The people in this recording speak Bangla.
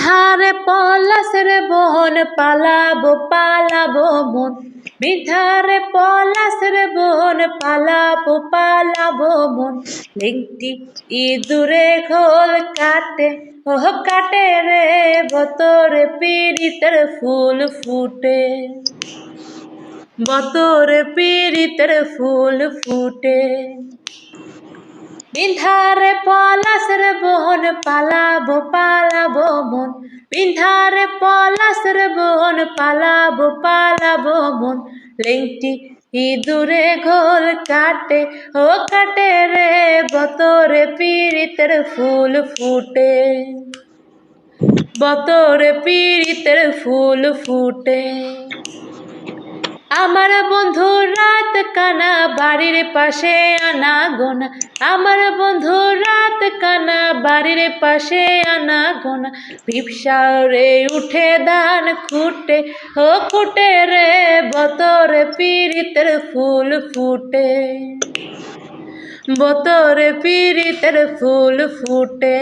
ধারে পলাশের বন পালাবো পালাবো মন, বিধারে পলাশের বন পালাবো পালাবো মন। লেংটি ইঁদুরে ঘোল কাটে ও কাটে রে, বতরে পীড়িতের ফুল ফুটে, বতরে পীড়িতের ফুল ফুটে। বিন্ধারে পলাশের বন পালাবো পালাবো মন, বিন্ধারে পলাশের বন পালাবো পালাবো মন। লেংটি ইঁদুরে ঘোল কাটে ও কাটে রে, বতরে পীড়িতের ফুল ফুটে, বতরে পীড়িতের ফুল ফুটে। আমার বন্ধু রাত কানা বাড়ির পাশে আনা গোনা, আমার বন্ধু রাত কানা বাড়ির পাশে আনা গোনা। পিপসারে উঠে ধান খুঁটে ও খুঁটে রে, বতরে পীড়িতের ফুল ফুটে, বতরে পীড়িতের ফুল ফুটে।